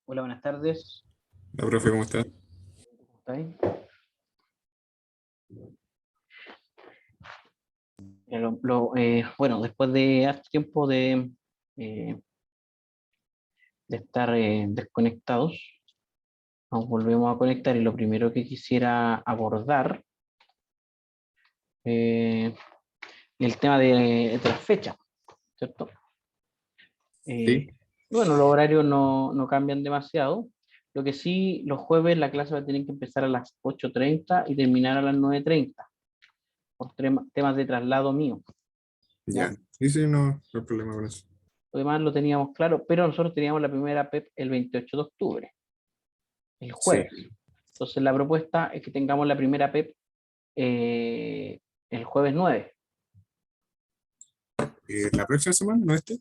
Hola, buenas tardes. La profe, ¿cómo está? ¿Cómo estáis? Bueno, después de harto tiempo eh, de estar desconectados, nos volvemos a conectar y lo primero que quisiera abordar eh, el tema de las fechas, ¿cierto? Sí, Eh, bueno, los horarios no cambian demasiado. Lo que sí, los jueves la clase va a tener que empezar a las 8:30 y terminar a las 9:30 por temas de traslado mío, ¿ya? ya. Sí, sí, no, no hay problema con eso. Lo demás lo teníamos claro, pero nosotros teníamos la primera PEP el 28 de octubre, el Sí. jueves. Entonces la propuesta es que tengamos la primera PEP el jueves 9. ¿La próxima semana, no este?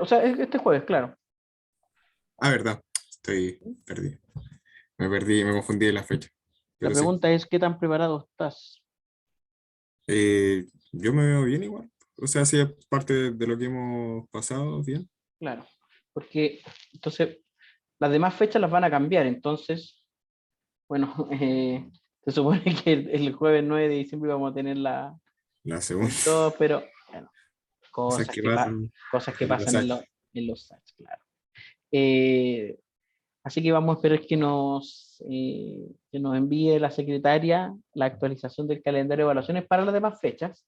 O sea, este jueves, claro. Ah, verdad. Estoy perdido. Me perdí, me confundí de la fecha. La Pero sí. pregunta es, ¿qué tan preparado estás? Yo me veo bien igual. O sea, sí es parte de lo que hemos pasado, bien. Claro, porque entonces las demás fechas las van a cambiar. Entonces, bueno, se supone que el jueves 9 de diciembre vamos a tener La segunda. el 2, pero bueno, Cosas cosas que que, pasan cosas que en los pasan en, años. en los sites, claro. Eh, Así que vamos a esperar que nos envíe la secretaria la actualización del calendario de evaluaciones para las demás fechas.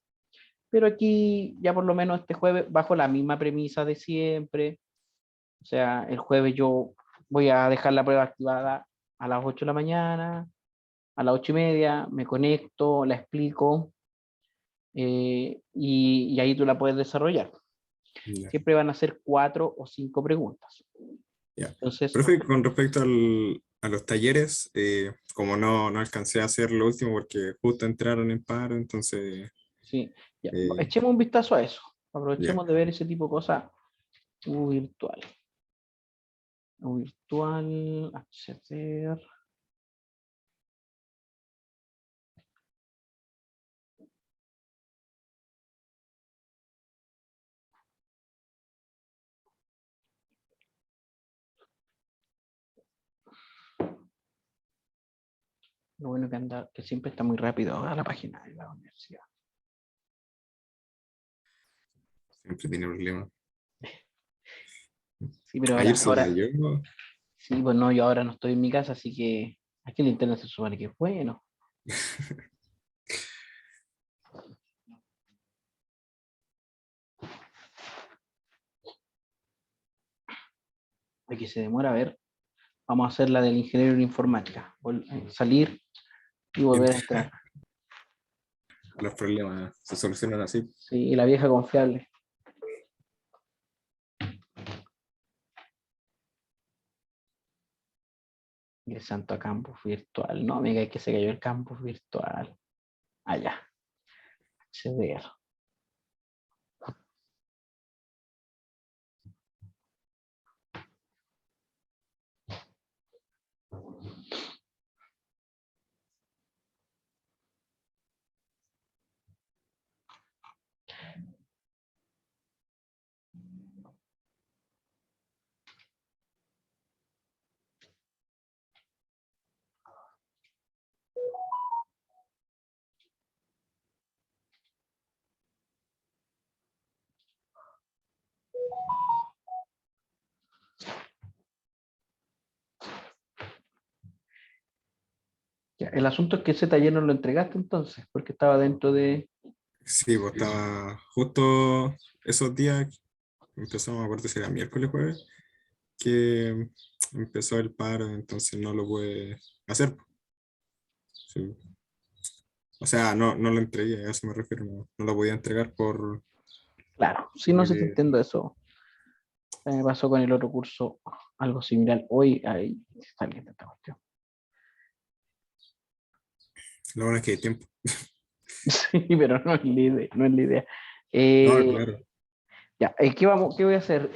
Pero aquí ya por lo menos este jueves, bajo la misma premisa de siempre, o sea, el jueves yo voy a dejar la prueba activada a las 8 de la mañana, a las 8:30, me conecto, la explico y ahí tú la puedes desarrollar. Ya, Siempre van a ser 4 o 5 preguntas. ya. Entonces, Profe, con respecto a los talleres, como no alcancé a hacer lo último porque justo entraron en paro, entonces, sí, ya, eh, echemos un vistazo a eso. ya. Aprovechemos de ver ese tipo de cosas. Virtual. Virtual, acceder. Lo bueno que anda, que siempre está muy rápido a la página de la universidad. Siempre tiene problemas. Sí, pero Ayer ahora, se ahora, cayó. sí, pues no, yo ahora no estoy en mi casa, así que aquí el internet se supone que es bueno. Aquí se demora, a ver, vamos a hacer la del ingeniero en informática. Salir y volver a entrar. Los problemas se solucionan así. Sí, y la vieja confiable. Ingresando a campus virtual. No, amiga, es que se cayó el campus virtual. Allá, acceder. Ya, el asunto es que ese taller no lo entregaste entonces, porque estaba dentro de... Sí, pues estaba justo esos días, empezó, no me acuerdo si era miércoles o jueves, que empezó el paro, entonces no lo pude hacer. Sí. O sea, no lo entregué, a eso me refiero, no lo podía entregar Claro, si no sé si porque entiendo eso. Me pasó con el otro curso algo similar. Hoy ahí está viendo esta cuestión. lo bueno es que hay tiempo. Sí, pero no es la idea. No es la idea. No, Eh, claro. ya, ¿qué voy a hacer?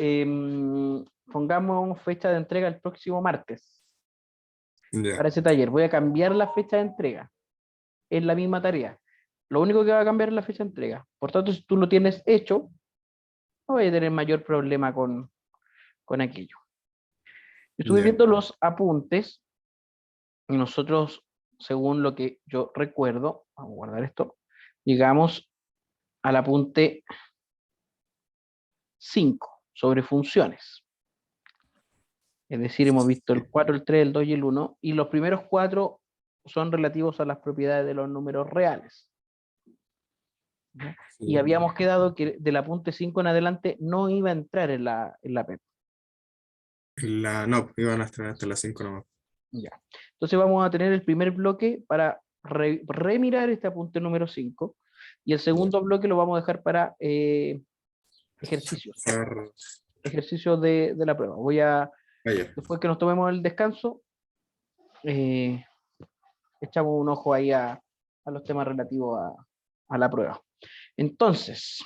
Pongamos fecha de entrega el próximo martes Ya, para ese taller. Voy a cambiar la fecha de entrega. Es la misma tarea. Lo único que va a cambiar es la fecha de entrega. Por tanto, si tú lo tienes hecho, no voy a tener mayor problema con aquello. Estuve Ya. viendo los apuntes y nosotros, según lo que yo recuerdo, vamos a guardar esto, llegamos al apunte 5 sobre funciones. Es decir, hemos visto el 4, el 3, el 2 y el 1, y los primeros 4 son relativos a las propiedades de los números reales. ¿Ya? Y Sí. habíamos quedado que del apunte 5 en adelante no iba a entrar en la PEP. No, iban a estrenar hasta las 5 nomás. Ya. Entonces vamos a tener el primer bloque para remirar este apunte número 5 y el Ya. segundo bloque lo vamos a dejar para ejercicios, Pasar- ejercicios de la prueba. Vaya. Después que nos tomemos el descanso, eh, echamos un ojo ahí a los temas relativos a la prueba. Entonces,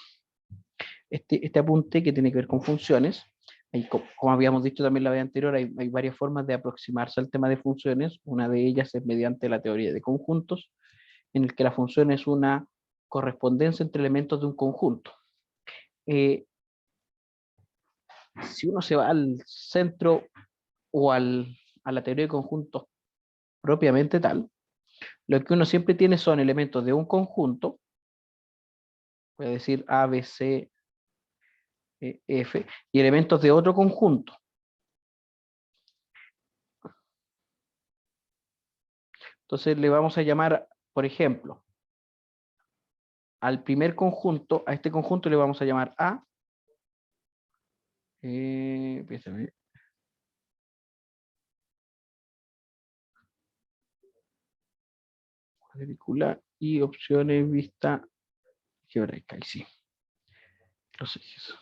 este apunte que tiene que ver con funciones, como habíamos dicho también la vez anterior, hay varias formas de aproximarse al tema de funciones. Una de ellas es mediante la teoría de conjuntos, en el que la función es una correspondencia entre elementos de un conjunto. Eh, si uno se va al centro o a la teoría de conjuntos propiamente tal, lo que uno siempre tiene son elementos de un conjunto, voy a decir A, B, C, F, y elementos de otro conjunto. Entonces le vamos a llamar, por ejemplo, al primer conjunto, a este conjunto le vamos a llamar A, cuadrícula y opciones vista algebraica, ahí sí, los ejes.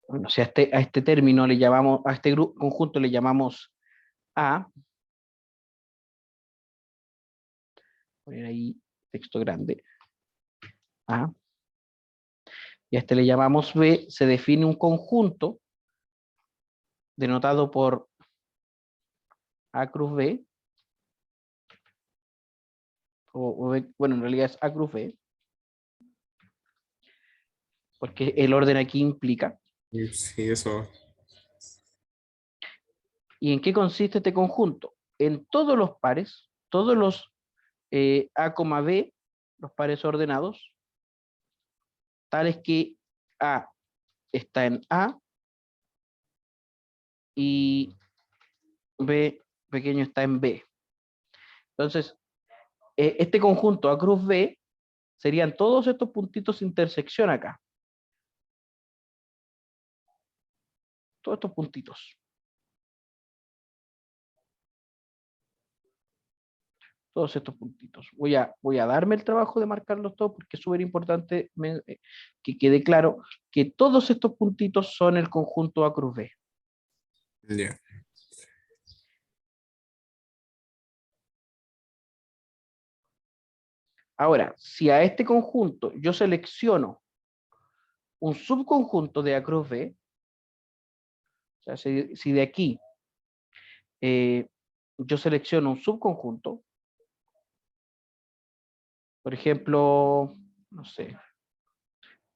Bueno, si a este término le llamamos, a este conjunto le llamamos A, poner ahí texto grande, A, y a este le llamamos B, se define un conjunto denotado por A cruz B, bueno, en realidad es A cruz B, porque el orden aquí implica. Sí, eso. ¿Y en qué consiste este conjunto? En todos los pares, todos los A, B, los pares ordenados, tales que A está en A y B pequeño está en B. Entonces, este conjunto A cruz B serían todos estos puntitos de intersección acá. Todos estos puntitos. Todos estos puntitos. Voy a darme el trabajo de marcarlos todos porque es súper importante que quede claro que todos estos puntitos son el conjunto A cruz B. Ya. Ahora, si a este conjunto yo selecciono un subconjunto de A cruz B, o sea, si de aquí yo selecciono un subconjunto, por ejemplo, no sé,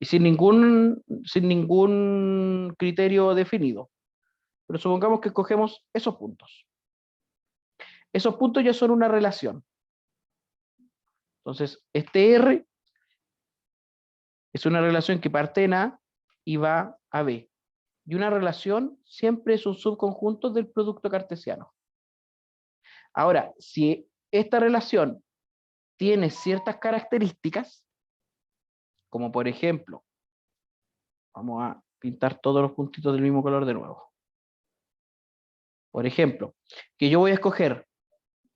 y sin ningún criterio definido, pero supongamos que escogemos esos puntos. Esos puntos ya son una relación. Entonces, este R es una relación que parte en A y va a B. Y una relación siempre es un subconjunto del producto cartesiano. Ahora, si esta relación tiene ciertas características, como por ejemplo, vamos a pintar todos los puntitos del mismo color de nuevo. Por ejemplo, que yo voy a escoger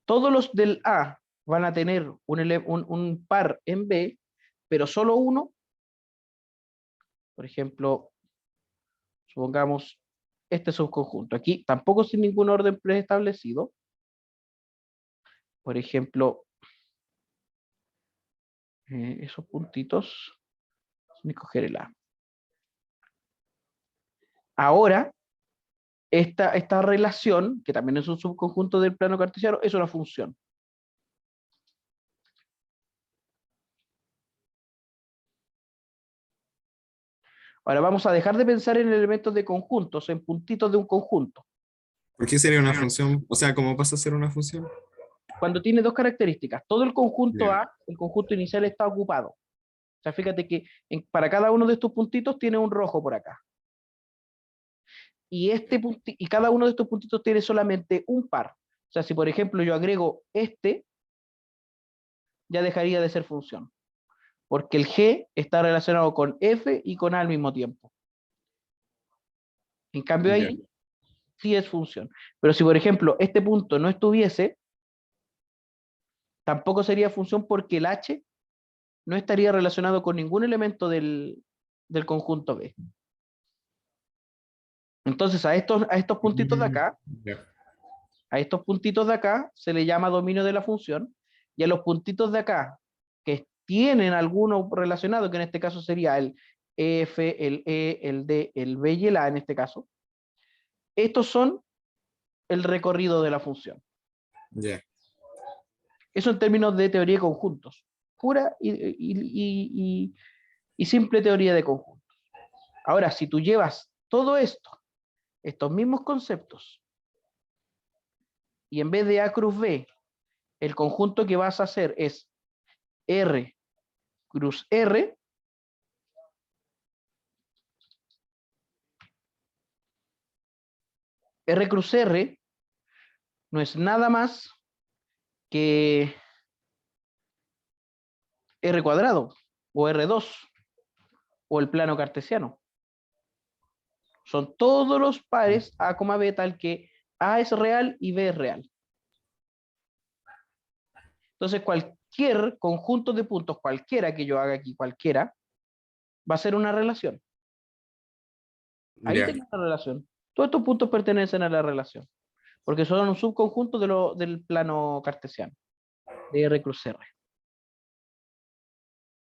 todos los del A van a tener un par en B, pero solo uno. Por ejemplo, supongamos este subconjunto. Aquí tampoco sin ningún orden preestablecido. por ejemplo, esos puntitos, sin escoger el A. Ahora, esta relación, que también es un subconjunto del plano cartesiano, es una función. Ahora vamos a dejar de pensar en elementos de conjuntos, en puntitos de un conjunto. ¿Por qué sería una función? O sea, ¿cómo pasa a ser una función? Cuando tiene dos características, todo el conjunto Ya. A, el conjunto inicial está ocupado. O sea, fíjate que para cada uno de estos puntitos tiene un rojo por acá. Y cada uno de estos puntitos tiene solamente un par. O sea, si por ejemplo yo agrego este, ya dejaría de ser función. Porque el G está relacionado con F y con A al mismo tiempo. En cambio Ya. ahí sí es función. Pero si por ejemplo este punto no estuviese, tampoco sería función porque el H no estaría relacionado con ningún elemento del conjunto B. Entonces a estos puntitos de acá, Ya. a estos puntitos de acá se le llama dominio de la función, y a los puntitos de acá que tienen alguno relacionado, que en este caso sería el F, el E, el D, el B y el A en este caso, estos son el recorrido de la función. Ya. Eso en términos de teoría de conjuntos, pura y simple teoría de conjuntos. Ahora, si tú llevas todo esto, estos mismos conceptos, y en vez de A cruz B, el conjunto que vas a hacer es R cruz R, R cruz R no es nada más que R cuadrado, o R2, o el plano cartesiano. Son todos los pares A, B, tal que A es real y B es real. Entonces, cualquier conjunto de puntos, cualquiera que yo haga aquí, cualquiera, va a ser una relación. Ahí Ya. tengo una relación. Todos estos puntos pertenecen a la relación, porque son un subconjunto del plano cartesiano, de R cruz R.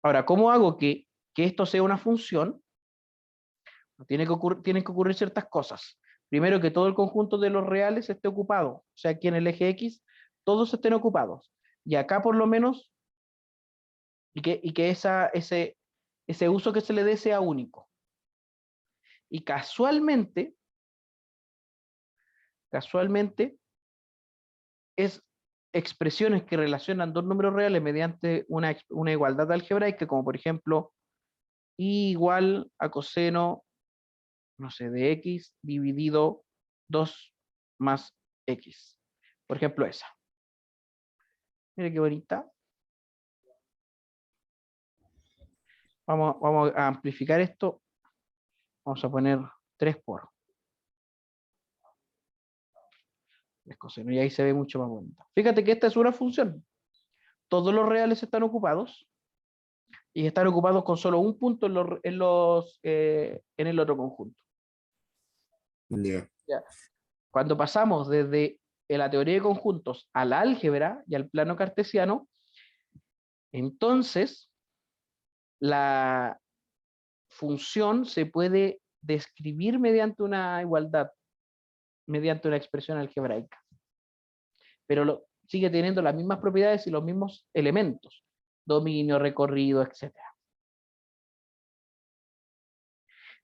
Ahora, ¿cómo hago que esto sea una función? Tienen que ocurrir ciertas cosas. Primero, que todo el conjunto de los reales esté ocupado. O sea, aquí en el eje X, todos estén ocupados. Y acá, por lo menos, y que ese uso que se le dé sea único. Y casualmente, es expresiones que relacionan dos números reales mediante una igualdad algebraica, como por ejemplo, I igual a coseno, no sé, de X dividido 2 más X. Por ejemplo, esa. Mira qué bonita. Vamos a amplificar esto. Vamos a poner 3 por el coseno, y ahí se ve mucho más bonita. Fíjate que esta es una función. Todos los reales están ocupados, y están ocupados con solo un punto en el otro conjunto. Ya. ¿Ya? Cuando pasamos desde la teoría de conjuntos al álgebra y al plano cartesiano, entonces la función se puede describir mediante una igualdad, mediante una expresión algebraica, pero sigue teniendo las mismas propiedades y los mismos elementos, dominio, recorrido, etc.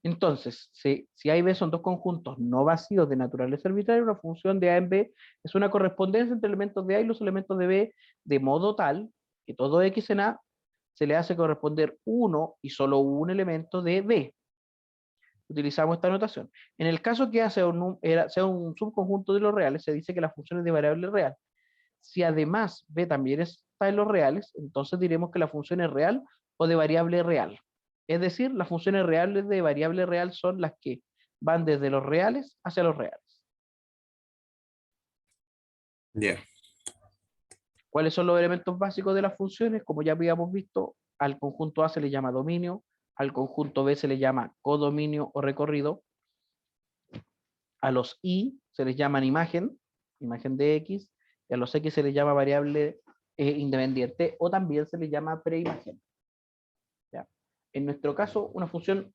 Entonces, si A y B son dos conjuntos no vacíos de naturaleza arbitraria, una función de A en B es una correspondencia entre elementos de A y los elementos de B, de modo tal que todo X en A se le hace corresponder uno y solo un elemento de B. Utilizamos esta notación. En el caso que A sea un subconjunto de los reales, se dice que la función es de variable real. Si además B también está en los reales, entonces diremos que la función es real o de variable real. Es decir, las funciones reales de variable real son las que van desde los reales hacia los reales. Ya. ¿Cuáles son los elementos básicos de las funciones? Como ya habíamos visto, al conjunto A se le llama dominio, al conjunto B se le llama codominio o recorrido, a los I se les llaman imagen de X, Y a los X se les llama variable independiente o también se les llama preimagen. ¿Ya? En nuestro caso, una función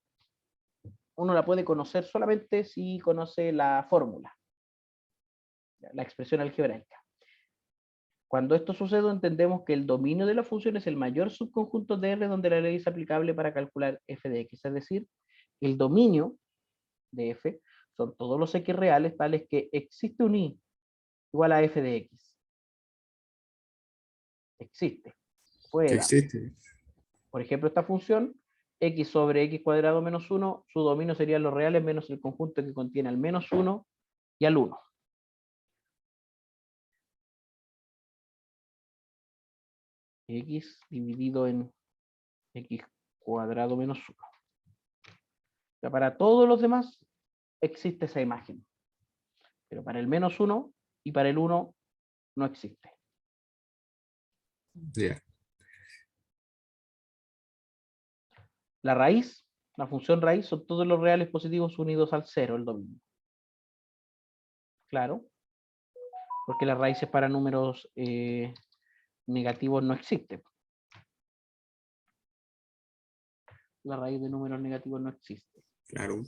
uno la puede conocer solamente si conoce la fórmula, la expresión algebraica. Cuando esto sucede, entendemos que el dominio de la función es el mayor subconjunto de R donde la ley es aplicable para calcular f de x. Es decir, el dominio de f son todos los x reales tales que existe un y igual a f de x. Existe. Que Puede dar. existe. Por ejemplo, esta función, x sobre x cuadrado menos 1, su dominio sería los reales menos el conjunto que contiene al menos 1 y al 1. X dividido en x cuadrado menos 1. Ya para todos los demás existe esa imagen. Pero para el menos 1 y para el 1 no existe. Ya. La raíz, la función raíz, son todos los reales positivos unidos al 0, el dominio. Claro, porque las raíces para números negativos no existen. La raíz de números negativos no existe. Claro.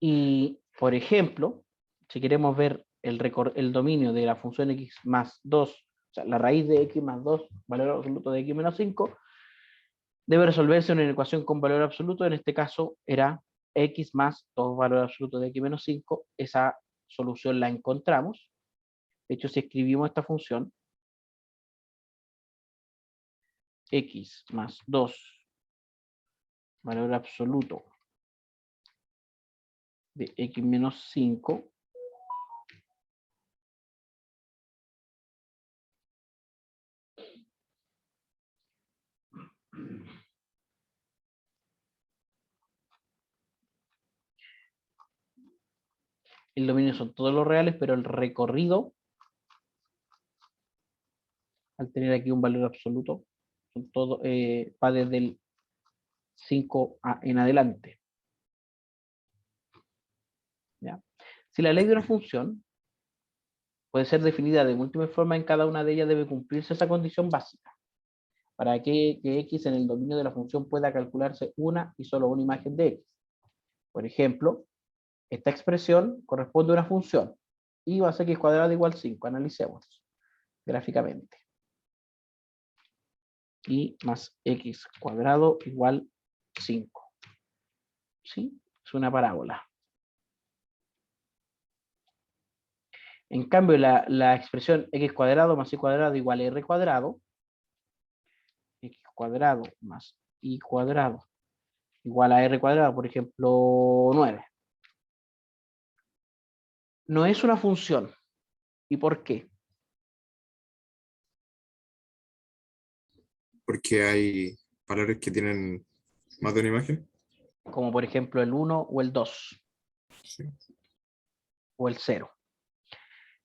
Y, por ejemplo, si queremos ver el dominio de la función x más 2, o sea, la raíz de x más 2, valor absoluto de x menos 5, debe resolverse en una ecuación con valor absoluto. En este caso era x más 2 valor absoluto de x menos 5. Esa solución la encontramos. De hecho, si escribimos esta función, x más 2 valor absoluto de x menos 5, el dominio son todos los reales, pero el recorrido, al tener aquí un valor absoluto, son todo, va desde el 5 en adelante. ¿Ya? Si la ley de una función puede ser definida de múltiples formas, en cada una de ellas debe cumplirse esa condición básica para que x en el dominio de la función pueda calcularse una y solo una imagen de x. Por ejemplo, esta expresión corresponde a una función y va a ser x cuadrado igual 5. Analicemos gráficamente. Y más x cuadrado igual 5. ¿Sí? Es una parábola. En cambio, la expresión x cuadrado más y cuadrado igual a r cuadrado, x cuadrado más y cuadrado igual a r cuadrado, por ejemplo, 9. No es una función. ¿Y por qué? Porque hay valores que tienen más de una imagen. Como por ejemplo el 1 o el 2 Sí. o el 0.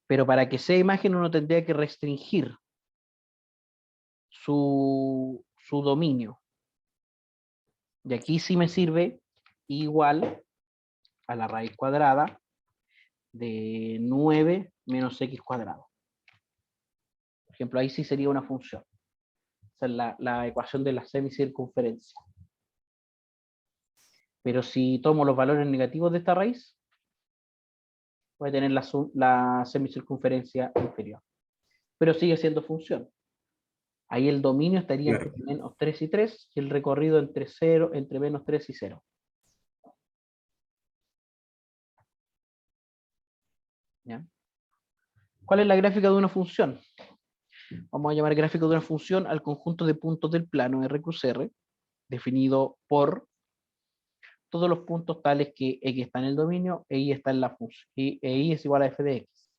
Pero para que sea imagen uno tendría que restringir su dominio. Y aquí sí me sirve igual a la raíz cuadrada de 9 menos x cuadrado. Por ejemplo, ahí sí sería una función. Esa es la ecuación de la semicircunferencia. Pero si tomo los valores negativos de esta raíz, voy a tener la semicircunferencia inferior. Pero sigue siendo función. Ahí el dominio estaría Claro. entre menos 3 y 3 y el recorrido entre menos 3 y 0. ¿Ya? ¿Cuál es la gráfica de una función? Vamos a llamar gráfico de una función al conjunto de puntos del plano R cruz R, definido por todos los puntos tales que X está en el dominio e Y está en la función, y Y es igual a f de X.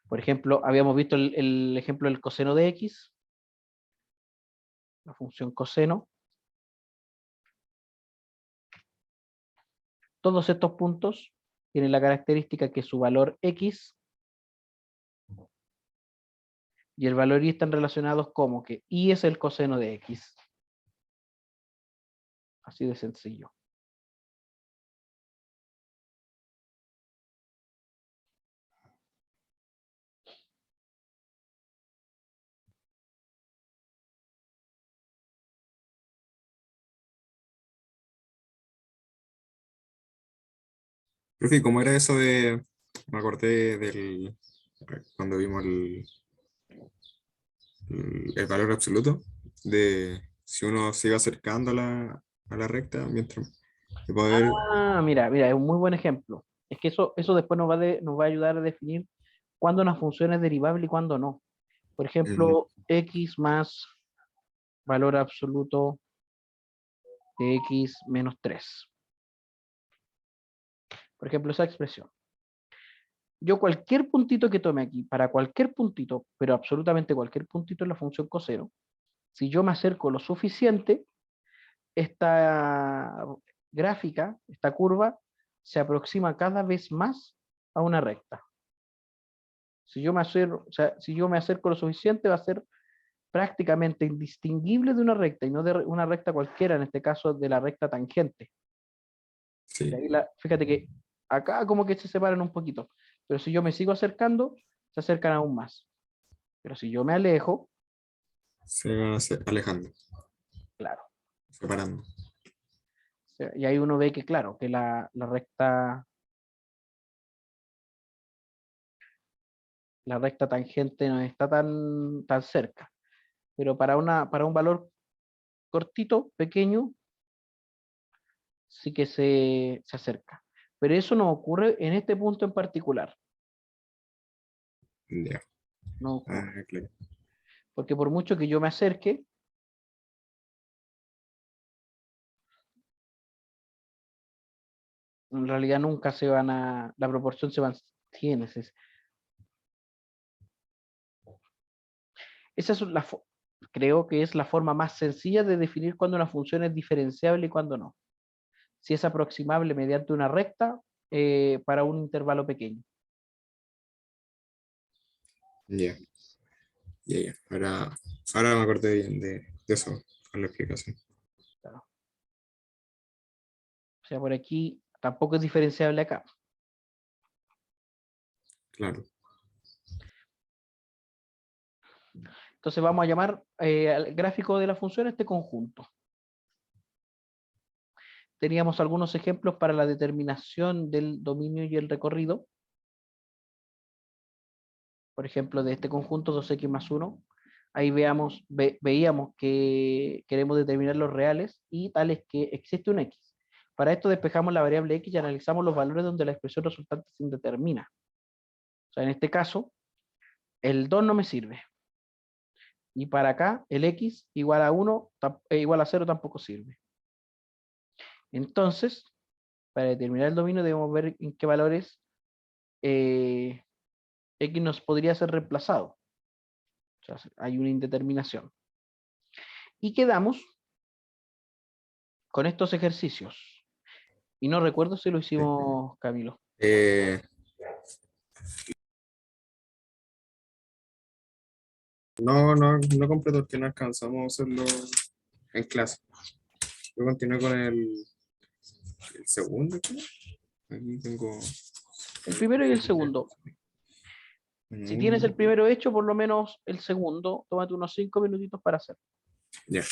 Por ejemplo, habíamos visto el ejemplo del coseno de X, la función coseno, Todos estos puntos tienen la característica que su valor X y el valor Y están relacionados como que Y es el coseno de X. Así de sencillo. Profe, ¿cómo era eso de, me acordé del, cuando vimos el valor absoluto, de si uno se iba acercando a la recta, mientras de poder, Ah, mira, es un muy buen ejemplo. Es que eso después nos va a ayudar a definir cuándo una función es derivable y cuándo no. Por mm, ejemplo, x más valor absoluto de x menos 3. Por ejemplo, esa expresión. Yo cualquier puntito que tome aquí, para cualquier puntito, pero absolutamente cualquier puntito en la función coseno, si yo me acerco lo suficiente, esta gráfica, esta curva, se aproxima cada vez más a una recta. Si yo me acerco, o sea, si yo me acerco lo suficiente, va a ser prácticamente indistinguible de una recta, y no de una recta cualquiera, en este caso de la recta tangente. Y sí, ahí fíjate que acá como que se separan un poquito, pero si yo me sigo acercando, se acercan aún más. Pero si yo me alejo, se van alejando, claro. separando. O sea, y ahí uno ve que, claro, que la recta tangente no está tan cerca. Pero para un valor cortito, pequeño, sí que se acerca. Pero eso no ocurre en este punto en particular. Ya, No ah, ocurre. claro. Porque por mucho que yo me acerque, en realidad nunca la proporción se mantiene. Esa es creo que es la forma más sencilla de definir cuándo una función es diferenciable y cuándo no. Si es aproximable mediante una recta para un intervalo pequeño. Ya, ya, ya. Ahora me acordé bien de eso, con la explicación. Claro. O sea, por aquí tampoco es diferenciable acá. Claro, Entonces vamos a llamar al gráfico de la función este conjunto. Teníamos algunos ejemplos para la determinación del dominio y el recorrido. Por ejemplo, de este conjunto 2x más 1. Ahí veíamos que queremos determinar los reales y tales que existe un x. Para esto despejamos la variable x y analizamos los valores donde la expresión resultante se indetermina. O sea, en este caso, el 2 no me sirve. Y para acá, el x igual a 1, igual a 0 tampoco sirve. Entonces, para determinar el dominio debemos ver en qué valores x nos podría ser reemplazado. O sea, hay una indeterminación. Y quedamos con estos ejercicios. Y no recuerdo si lo sí. hicimos, Camilo. Eh, no completo porque no alcanzamos a hacerlo en clase. Yo continué con el segundo, creo. Aquí tengo. El primero y el segundo. Si tienes el Mm, primero hecho, por lo menos el segundo, tómate unos 5 minutitos para hacerlo. ya.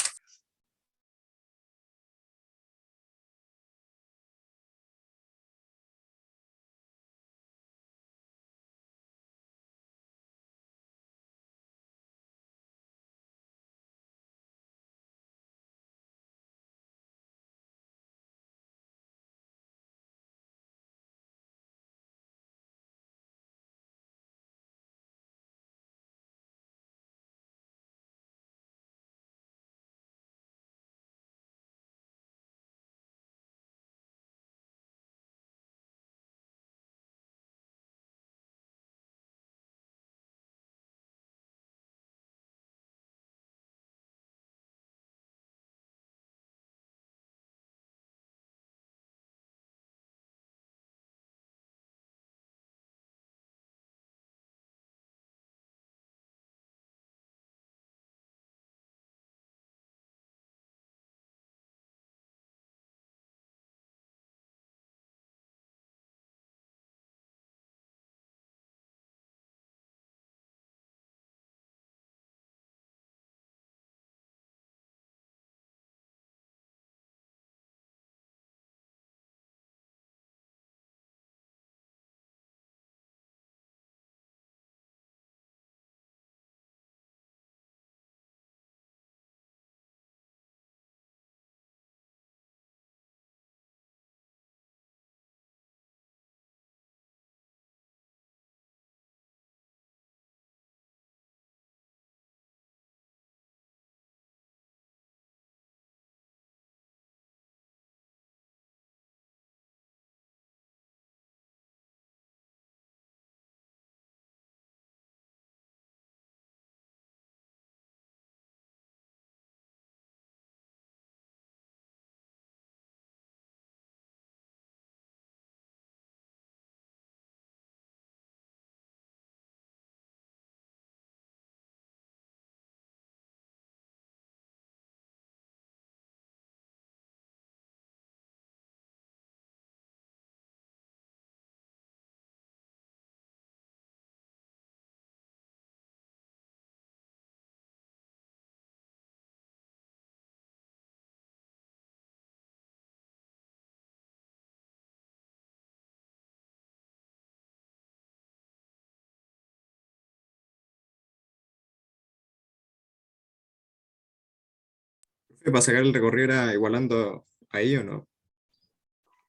¿Para sacar el recorrido era igualando ahí o no?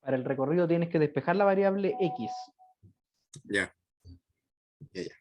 Para el recorrido tienes que despejar la variable X. Ya, ya, ya.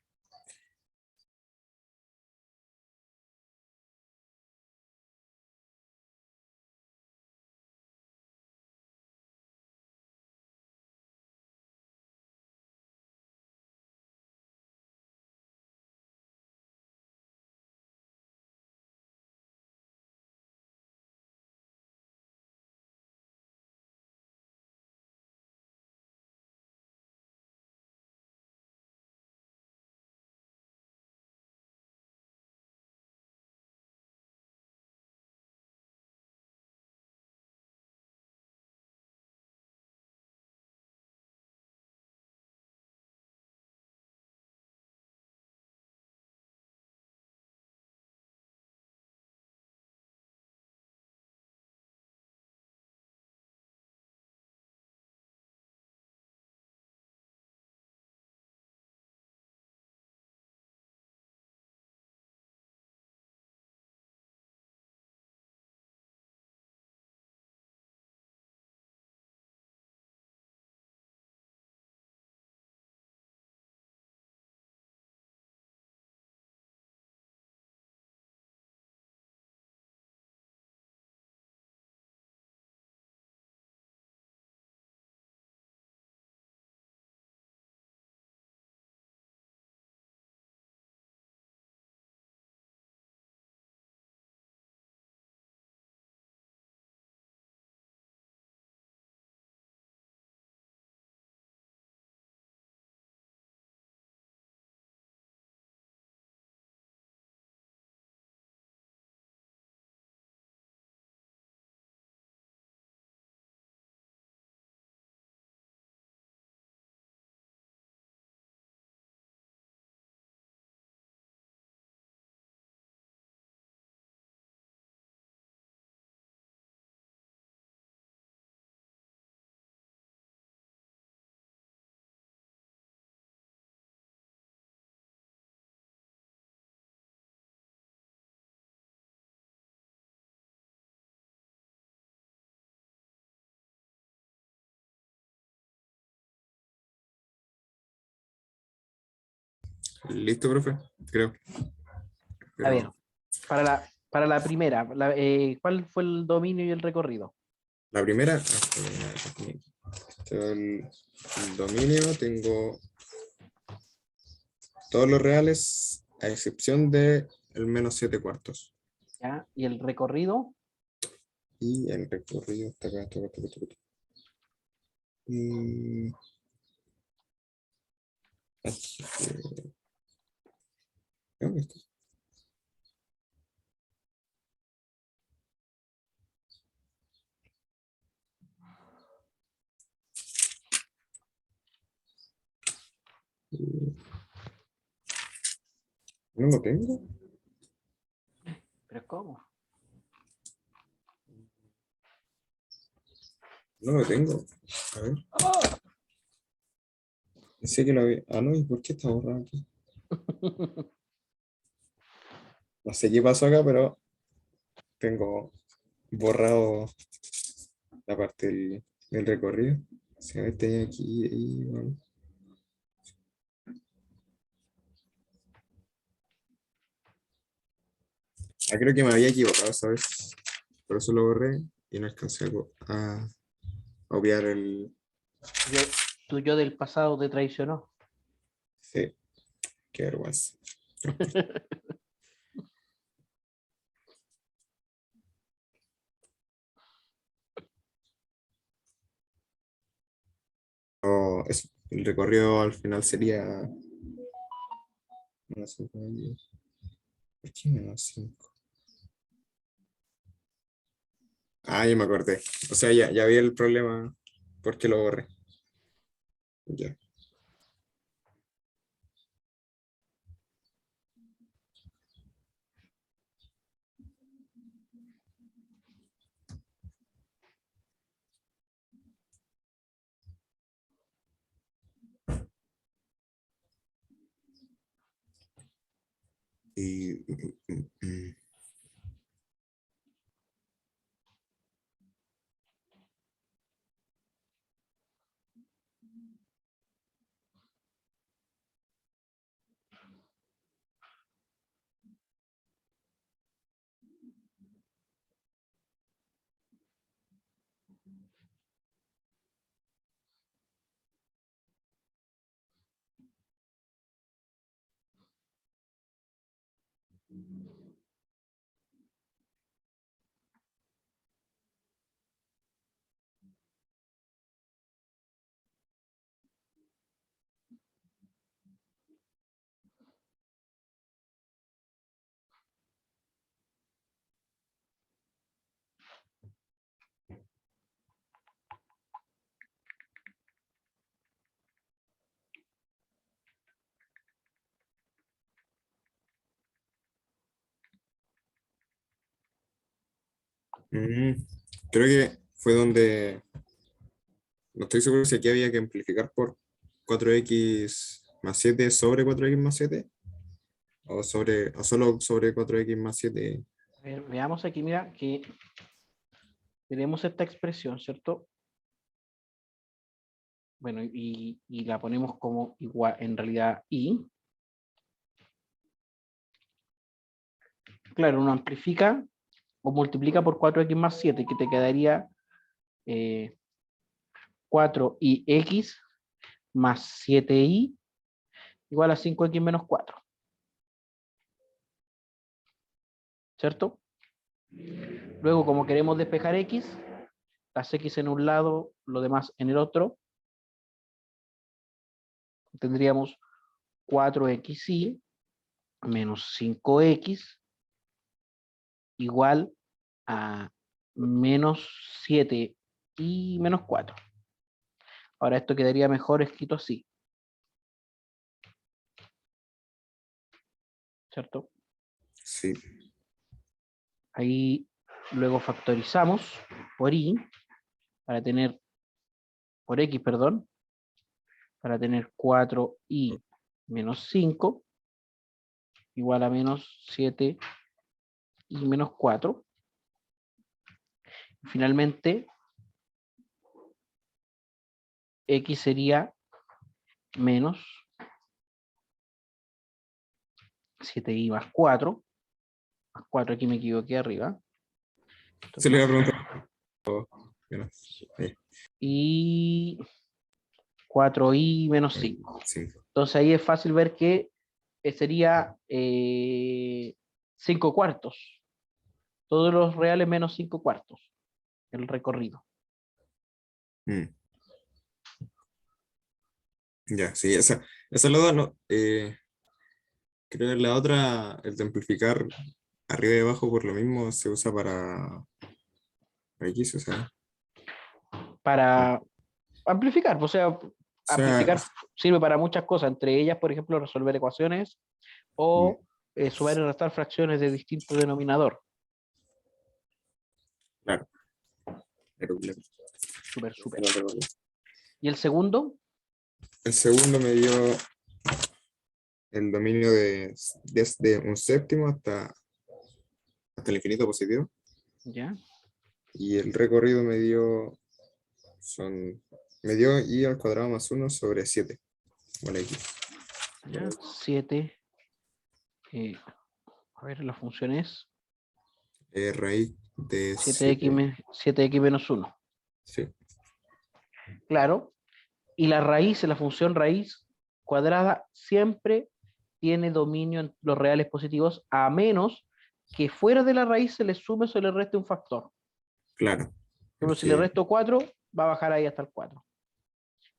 Listo, profe, creo. A ver, Pero para la primera, ¿cuál fue el dominio y el recorrido? la primera, el dominio, tengo todos los reales, a excepción de el menos 7 cuartos. ¿Ya? ¿Y el recorrido? Y el recorrido está acá, está acá, está acá, está acá. Mm, aquí, ¿dónde está? ¿No lo tengo? ¿Pero cómo? No lo tengo. A ver, pensé que lo había. Ah, no, ¿y por qué está borrado aquí? No sé qué pasó acá, pero tengo borrado la parte del recorrido. Si a ver, tenía aquí, ahí, bueno. Ah, creo que me había equivocado, ¿sabes? Por eso lo borré y no alcancé a obviar el. Yo, tu yo del pasado te traicionó. Sí, qué vergüenza. O eso, el recorrido al final sería menos 5. ¿Por qué menos 5? Ah, ya me acordé. O sea, ya vi el problema porque lo borré. Ya. Y, Mm, Creo que fue donde, no estoy seguro si aquí había que amplificar por 4x más 7 sobre 4x más 7 o solo sobre 4x más 7. A ver, veamos aquí, mira, que tenemos esta expresión, ¿cierto? Bueno, y la ponemos como igual, en realidad, y. Claro, uno amplifica o multiplica por 4x más 7, que te quedaría 4x más 7y igual a 5x-4, ¿cierto? Luego, como queremos despejar x, las x en un lado, lo demás en el otro, tendríamos 4xy menos 5x igual a menos 7y-4. Ahora esto quedaría mejor escrito así, ¿cierto? Sí, Ahí luego factorizamos por y, para tener, por x, perdón, para tener 4y menos 5 igual a menos 7y-4. Finalmente, x sería menos 7y+4, más 4 aquí me equivoqué arriba. se le iba a preguntar. Mira, ahí, Y 4y-5. 5. Entonces ahí es fácil ver que sería 5 cuartos. Todos los reales menos 5 cuartos. El recorrido. Ya, sí, esa es la duda, no. Creo que la otra, el de amplificar arriba y abajo por lo mismo se usa para X, o sea. Para amplificar, o sea, O sea, amplificar sirve para muchas cosas, entre ellas, por ejemplo, resolver ecuaciones mm, o sumar y restar fracciones de distinto denominador. claro, claro. Súper, súper. ¿Y el segundo? El segundo me dio el dominio desde un séptimo hasta el infinito positivo. ¿Ya? Y el recorrido me dio y al cuadrado más 1 sobre 7. Bueno, X. ¿Ya? 7. A ver, la función es Raíz de 7x, 7. 7x menos 1. Sí, Claro. Y la raíz, la función raíz cuadrada, siempre tiene dominio en los reales positivos, a menos que fuera de la raíz se le sume o se le reste un factor. claro. Por ejemplo, si le Porque, resto 4, va a bajar ahí hasta el 4.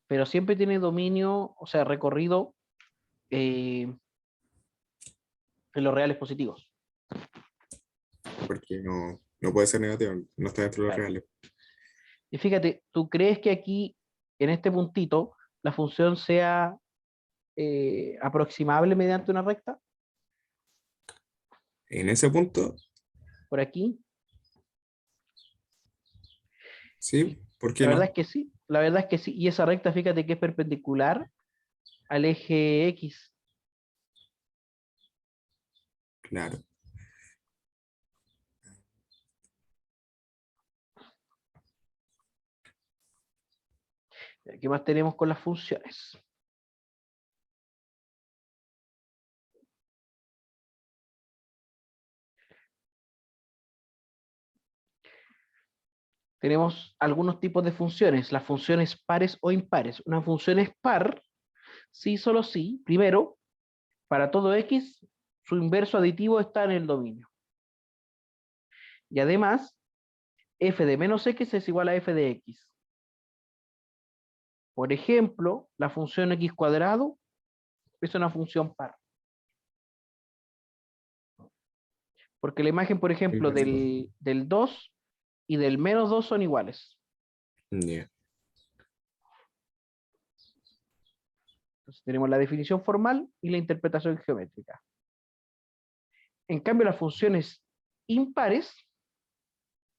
Pero siempre tiene dominio, o sea, recorrido en los reales positivos. porque no puede ser negativo, no está dentro de los Claro. reales. Y fíjate, ¿tú crees que aquí, en este puntito, la función sea aproximable mediante una recta? En ese punto, Por aquí. sí, ¿por qué La verdad no? es que sí, la verdad es que sí. Y esa recta, fíjate que es perpendicular al eje X. Claro. ¿Qué más tenemos con las funciones? Tenemos algunos tipos de funciones, las funciones pares o impares. Una función es par, sí, solo sí. Primero, para todo x, su inverso aditivo está en el dominio. Y además, f de menos x es igual a f de x. Por ejemplo, la función x cuadrado es una función par. Porque la imagen, por ejemplo, del 2 y del menos 2 son iguales. Ya. Entonces tenemos la definición formal y la interpretación geométrica. En cambio, las funciones impares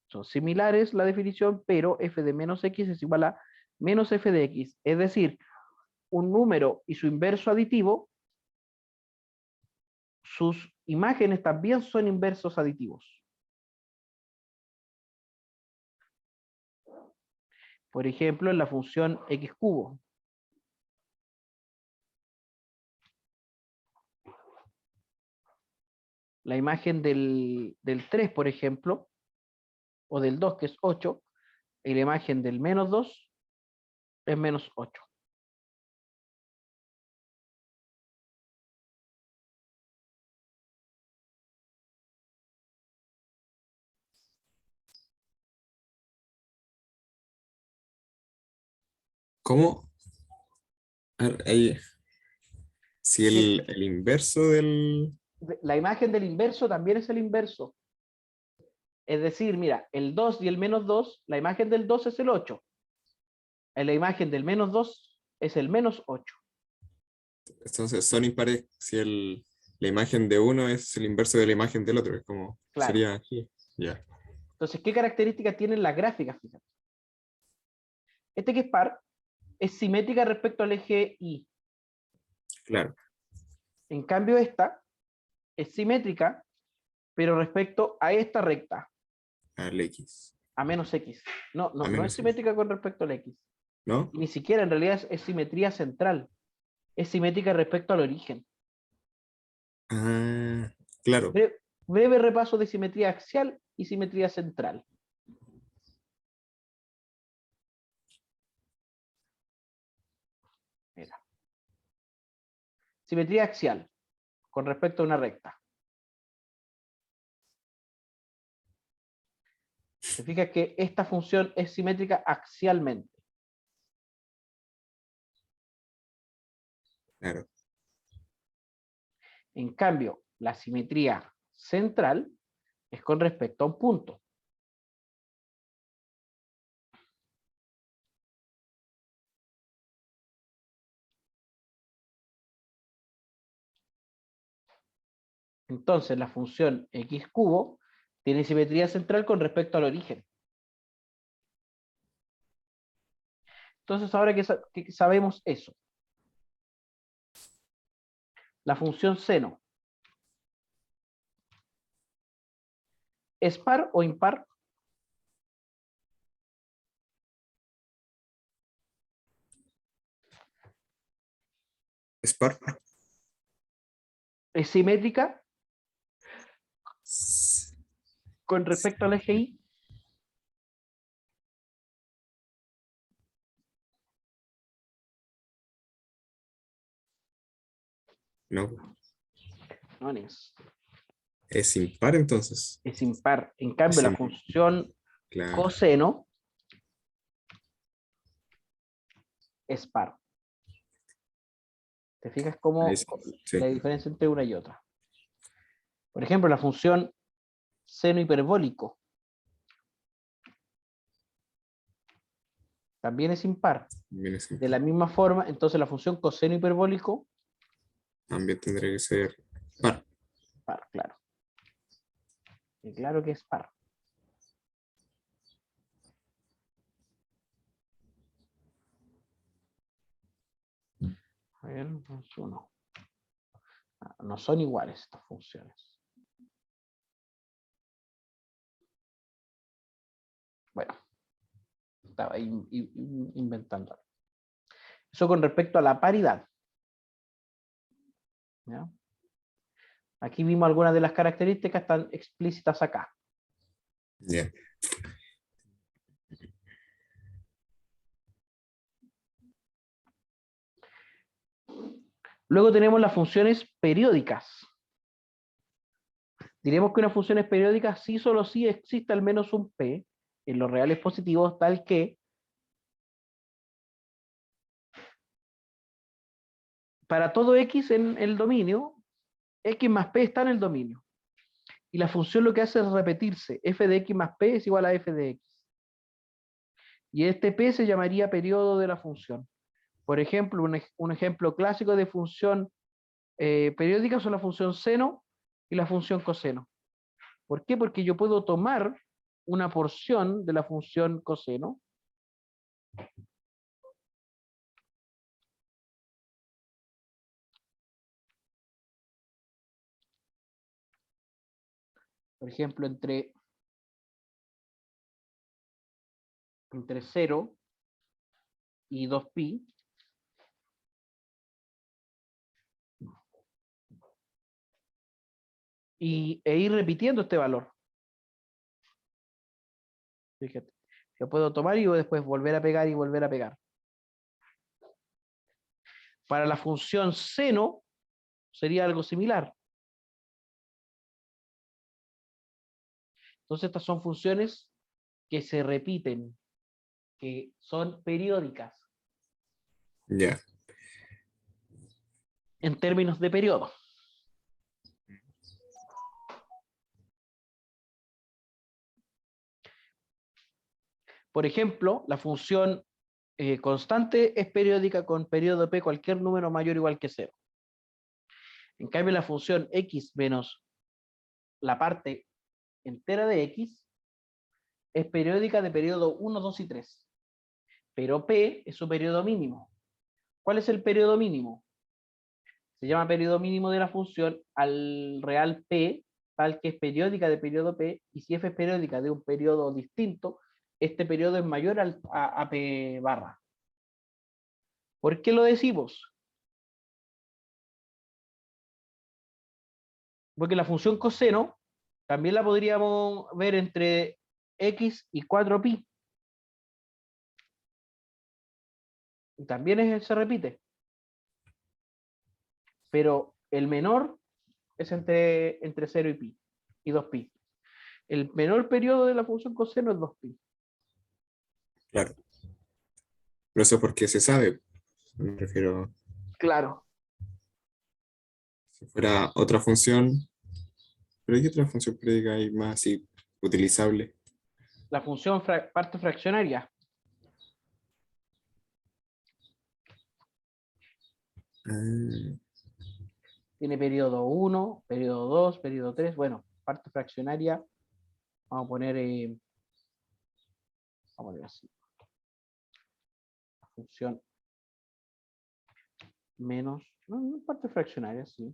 son similares la definición, pero f de menos x es igual a menos f de x. Es decir, un número y su inverso aditivo, sus imágenes también son inversos aditivos. Por ejemplo, en la función x cubo. La imagen del 3, por ejemplo, o del 2, que es 8, y la imagen del menos 2 es menos 8. ¿Cómo? A ver, ahí, si Mira, el inverso del... la imagen del inverso también es el inverso. Es decir, mira, el 2 y el menos 2, la imagen del 2 es el 8. En la imagen del menos 2 es el menos 8. Entonces son impares si la imagen de uno es el inverso de la imagen del otro. Es como, Claro. sería aquí. Ya, Entonces, ¿qué características tienen las gráficas? Fíjate. Este que es par es simétrica respecto al eje Y. claro. En cambio, esta es simétrica, pero respecto a esta recta, Al X. a menos X. No, A no, no es menos X. simétrica con respecto al X. ¿No? Y ni siquiera en realidad es simetría central. Es simétrica respecto al origen. Ah, claro. Breve repaso de simetría axial y simetría central. Mira. Simetría axial con respecto a una recta. Se fija que esta función es simétrica axialmente. Claro. En cambio, la simetría central es con respecto a un punto. Entonces, la función x cubo tiene simetría central con respecto al origen. Entonces, ahora que sabemos eso, la función seno, ¿es par o impar? ¿Es par? ¿Es simétrica S- con respecto al eje Y? No. No es. Es impar entonces. Es impar. En cambio, Es la impar. función Claro. coseno es par. ¿Te fijas Ahí cómo sí. Sí. la diferencia entre una y otra? Por ejemplo, la función seno hiperbólico también es impar. También es De impar. la misma forma, entonces la función coseno hiperbólico, También tendría que ser par. par, claro. Y claro que es par. A ver, uno. No son iguales estas funciones. Bueno, estaba inventando. Eso con respecto a la paridad. ¿Ya? Aquí vimos algunas de las características están explícitas acá. Ya. Luego tenemos las funciones periódicas. Diremos que una función es periódica si solo si existe al menos un P en los reales positivos tal que para todo X en el dominio, X más P está en el dominio. Y la función lo que hace es repetirse. F de X más P es igual a F de X. Y este P se llamaría periodo de la función. Por ejemplo, un ejemplo clásico de función periódica son la función seno y la función coseno. ¿Por qué? Porque yo puedo tomar una porción de la función coseno por ejemplo, entre 0 y 2pi, e ir repitiendo este valor. Fíjate, yo puedo tomar y después volver a pegar y volver a pegar. Para la función seno sería algo similar. Entonces estas son funciones que se repiten, que son periódicas Ya. en términos de periodo. Por ejemplo, la función constante es periódica con periodo P cualquier número mayor o igual que 0. En cambio, la función x menos la parte entera de x es periódica de periodo 1, 2 y 3. Pero P es su periodo mínimo. ¿Cuál es el periodo mínimo? Se llama periodo mínimo de la función al real P, tal que es periódica de periodo P, y si F es periódica de un periodo distinto, este periodo es mayor a P barra. ¿Por qué lo decimos? Porque la función coseno también la podríamos ver entre x y 4pi. Y también se repite. Pero el menor es entre 0 y pi, y 2pi. El menor periodo de la función coseno es 2pi. Claro. Pero eso porque se sabe. Me refiero, Claro. si fuera otra función, pero hay otra función periódica ahí más así utilizable. La función parte fraccionaria. Ah, Tiene periodo 1, periodo 2, periodo 3. Bueno, parte fraccionaria. Vamos a poner así. La función menos. No, parte fraccionaria, sí.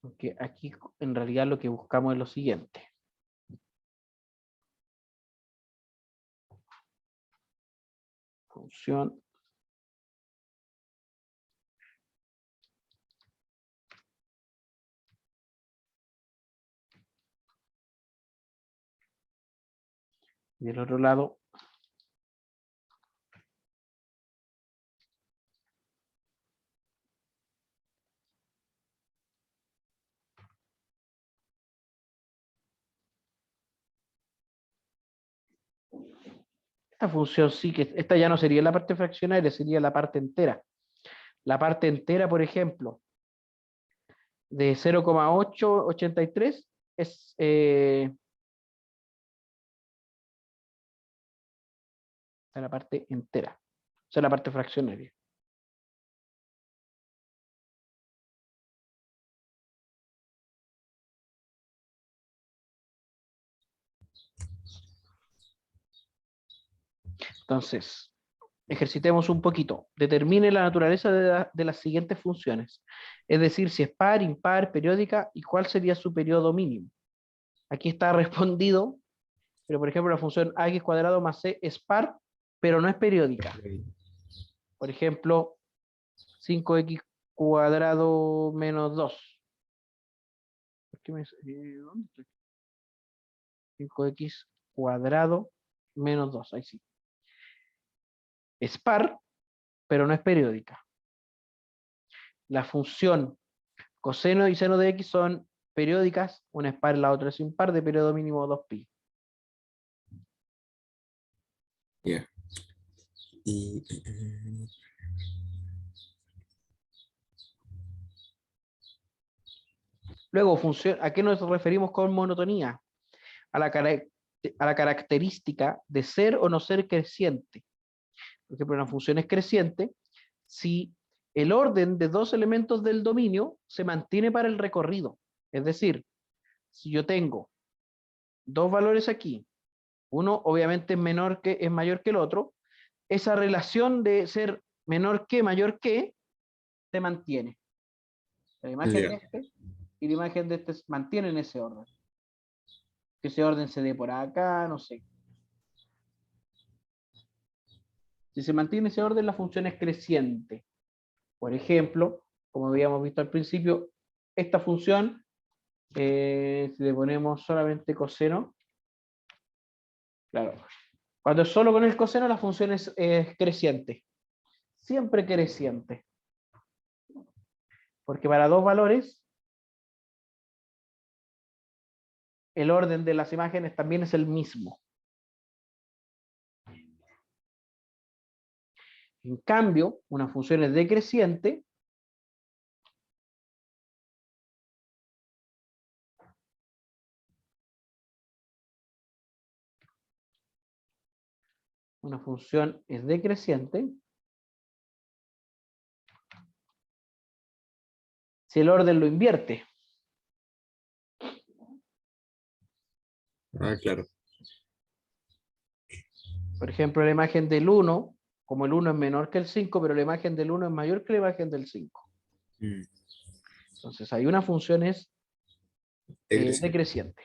Porque aquí en realidad lo que buscamos es lo siguiente. Función y del otro lado esta función sí que esta ya no sería la parte fraccionaria, sería la parte entera. La parte entera, por ejemplo, de 0,883 es la parte entera, o sea, la parte fraccionaria. Entonces, Ejercitemos un poquito. Determine la naturaleza de las siguientes funciones. Es decir, si es par, impar, periódica y cuál sería su periodo mínimo. Aquí está respondido, pero por ejemplo la función ax cuadrado más c es par, pero no es periódica. Por ejemplo, 5x cuadrado menos 2. ¿Dónde estoy? 5x cuadrado menos 2. Ahí sí. Es par, pero no es periódica. La función coseno y seno de x son periódicas, una es par, la otra es impar, de periodo mínimo 2pi. Ya. Y Luego, ¿a qué nos referimos con monotonía? A la característica de ser o no ser creciente. Por ejemplo, una función es creciente si el orden de dos elementos del dominio se mantiene para el recorrido. Es decir, si yo tengo dos valores aquí, uno obviamente es mayor que el otro, esa relación de ser menor que, mayor que, se mantiene. La imagen de ya, este y la imagen de este mantienen ese orden. Que ese orden se dé por acá, no sé. Si se mantiene ese orden, la función es creciente. Por ejemplo, como habíamos visto al principio, esta función, si le ponemos solamente coseno, claro, cuando es solo con el coseno, la función es creciente. Siempre creciente. Porque para dos valores, el orden de las imágenes también es el mismo. En cambio, una función es decreciente una función es decreciente si el orden lo invierte. ah, claro. Por ejemplo, la imagen del 1, como el 1 es menor que el 5, pero la imagen del 1 es mayor que la imagen del 5. Mm, Entonces, hay una función es decreciente. decreciente.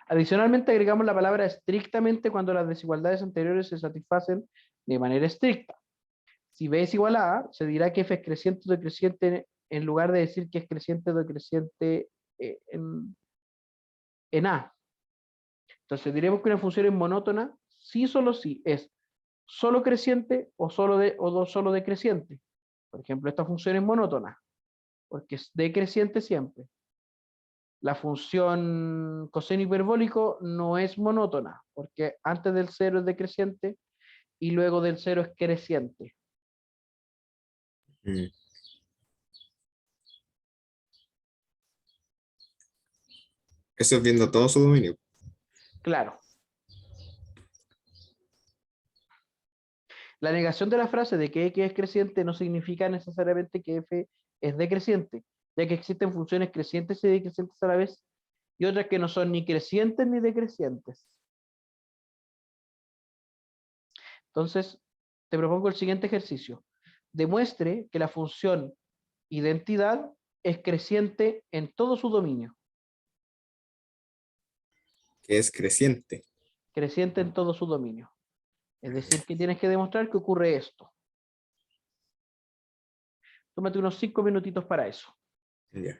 Adicionalmente, agregamos la palabra estrictamente cuando las desigualdades anteriores se satisfacen de manera estricta. Si B es igual a A, se dirá que F es creciente o decreciente en lugar de decir que es creciente o decreciente en A. Entonces diremos que una función es monótona si solo si es solo creciente o solo decreciente. Por ejemplo, esta función es monótona porque es decreciente siempre. La función coseno hiperbólico no es monótona porque antes del cero es decreciente y luego del cero es creciente. Mm. Eso es viendo todo su dominio. Claro. La negación de la frase de que X es creciente no significa necesariamente que F es decreciente, ya que existen funciones crecientes y decrecientes a la vez y otras que no son ni crecientes ni decrecientes. Entonces, te propongo el siguiente ejercicio. Demuestre que la función identidad es creciente en todo su dominio. Que es creciente. Creciente en todo su dominio. Es decir, que tienes que demostrar que ocurre esto. Tómate unos 5 minutitos para eso. Ya.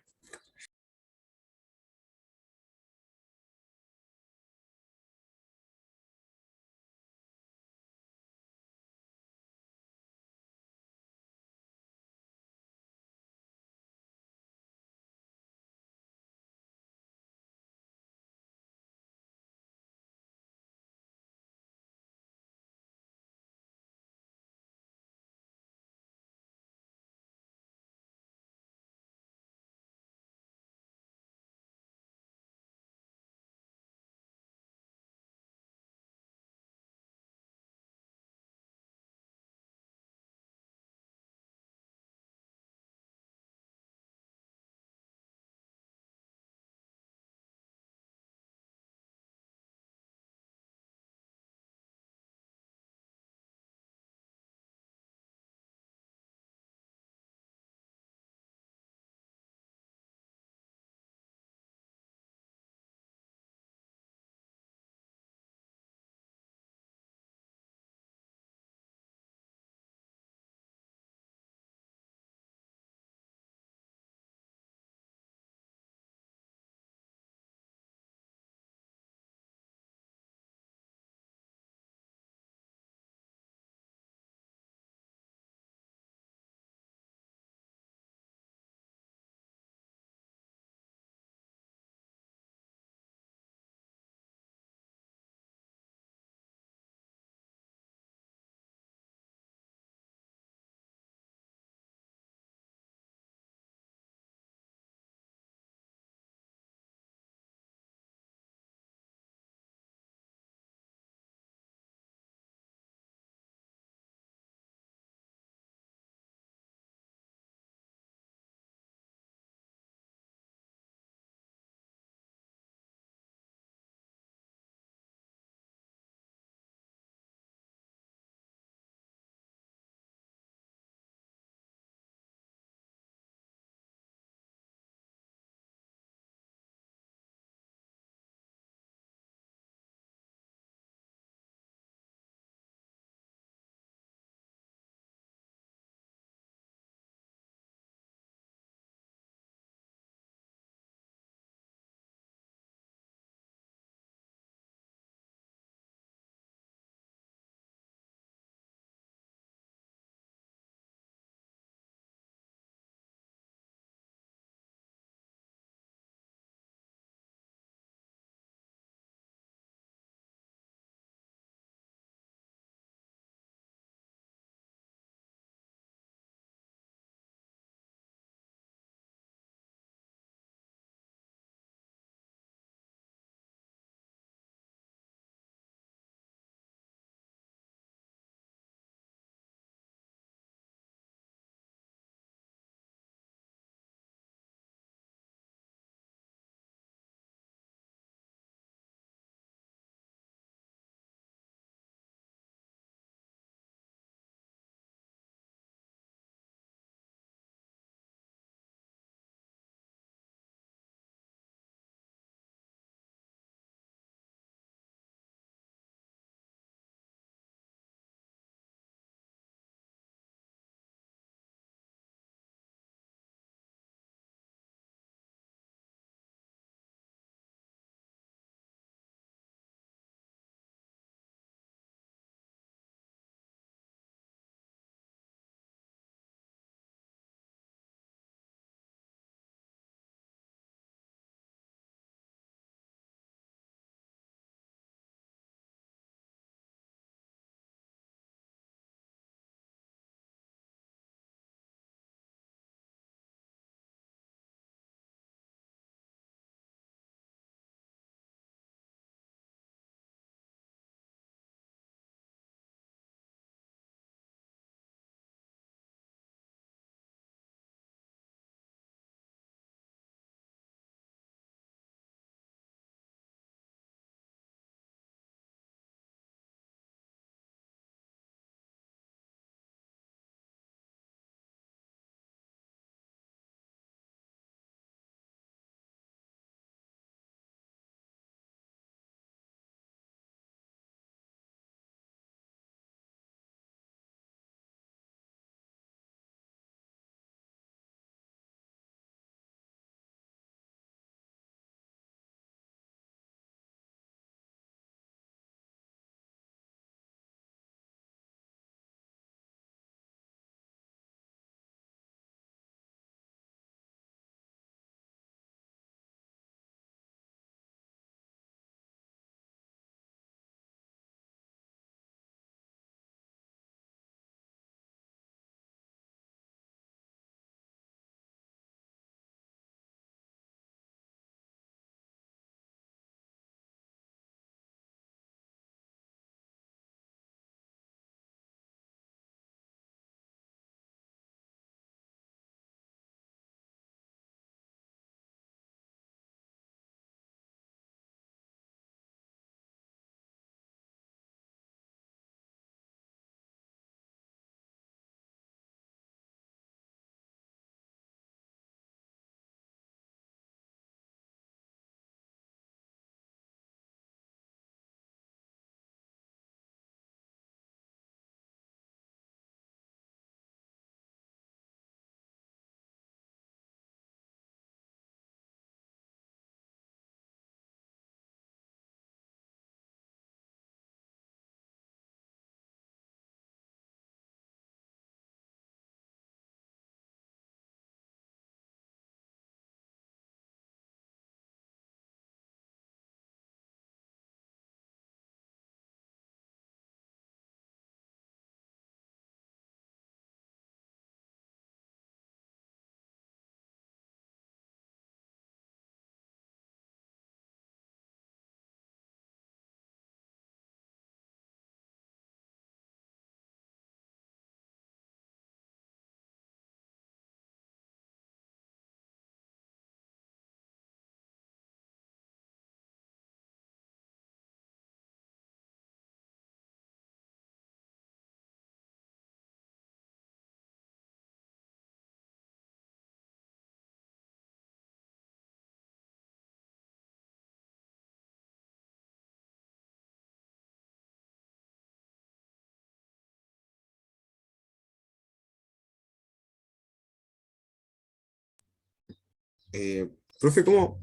Profe, ¿cómo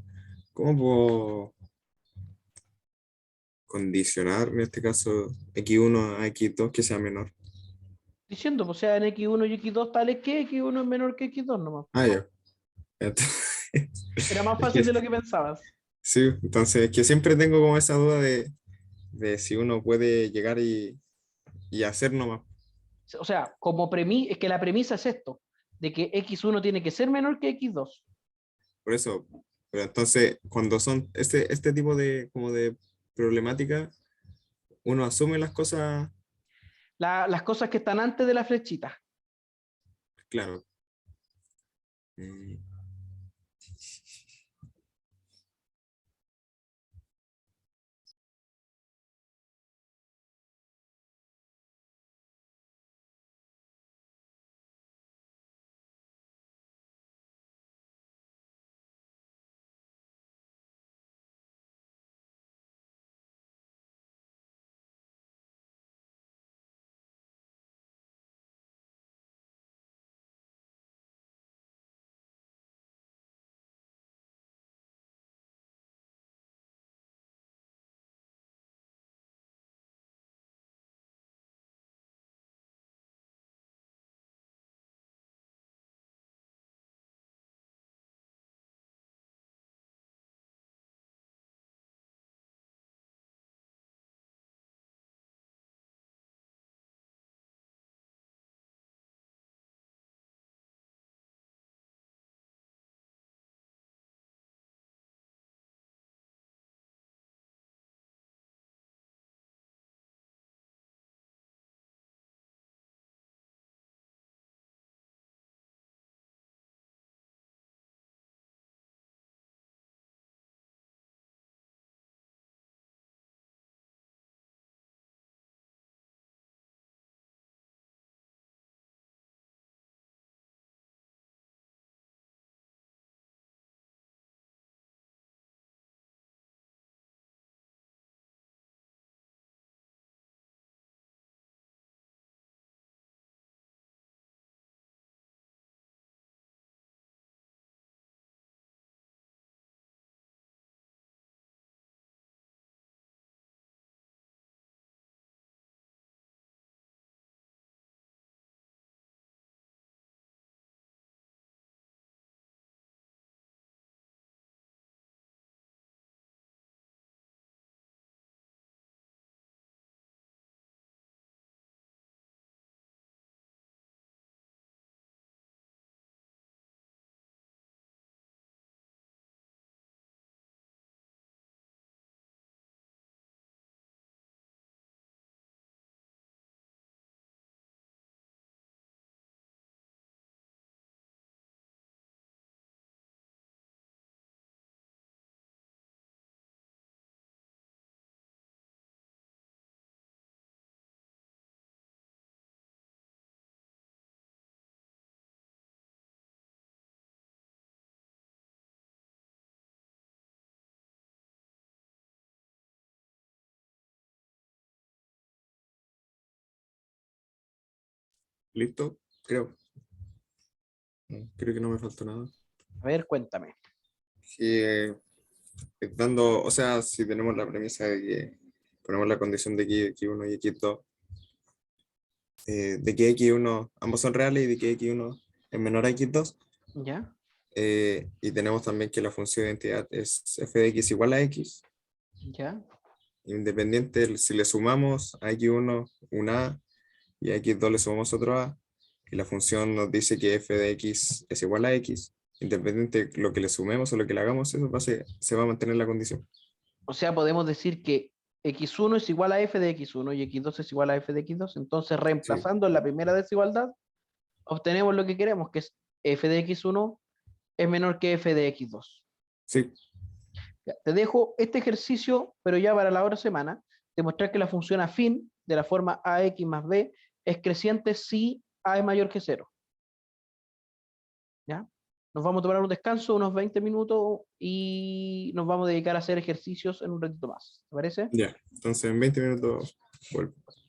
puedo condicionar, en este caso, X1 a X2 que sea menor? Diciendo, pues sea en X1 y X2 tales que X1 es menor que X2 nomás. Ah, ya. Entonces, Era más es que, fácil de lo que pensabas. sí, entonces es que siempre tengo como esa duda de si uno puede llegar y hacer nomás. O sea, es que la premisa es esto, de que X1 tiene que ser menor que X2. Por eso, pero entonces, cuando son este tipo de, como de problemática, uno asume las cosas, Las cosas que están antes de la flechita. claro. Mm, ¿Listo? Creo. Creo que no me faltó nada. A ver, cuéntame. Sí, o sea, si tenemos la premisa de que ponemos la condición de que X1 y X2, de que X1 ambos son reales y de que X1 es menor a X2, ¿Ya? y tenemos también que la función de identidad es f de x igual a x, ¿Ya? independiente si le sumamos a X1 un a y a X2 le sumamos otro a, y la función nos dice que f de x es igual a x, independiente de lo que le sumemos o lo que le hagamos, eso se va a mantener la condición. O sea, podemos decir que X1 es igual a f de X1 y X2 es igual a f de X2. Entonces, Sí, reemplazando en la primera desigualdad, obtenemos lo que queremos, que es f de X1 es menor que f de X2. sí, Ya, te dejo este ejercicio, pero ya para la otra semana, demostrar que la función afín de la forma ax más b es creciente si a es mayor que cero. ¿Ya? Nos vamos a tomar un descanso, unos 20 minutos, y nos vamos a dedicar a hacer ejercicios en un ratito más. ¿Te parece? ya. Entonces en 20 minutos vuelvo.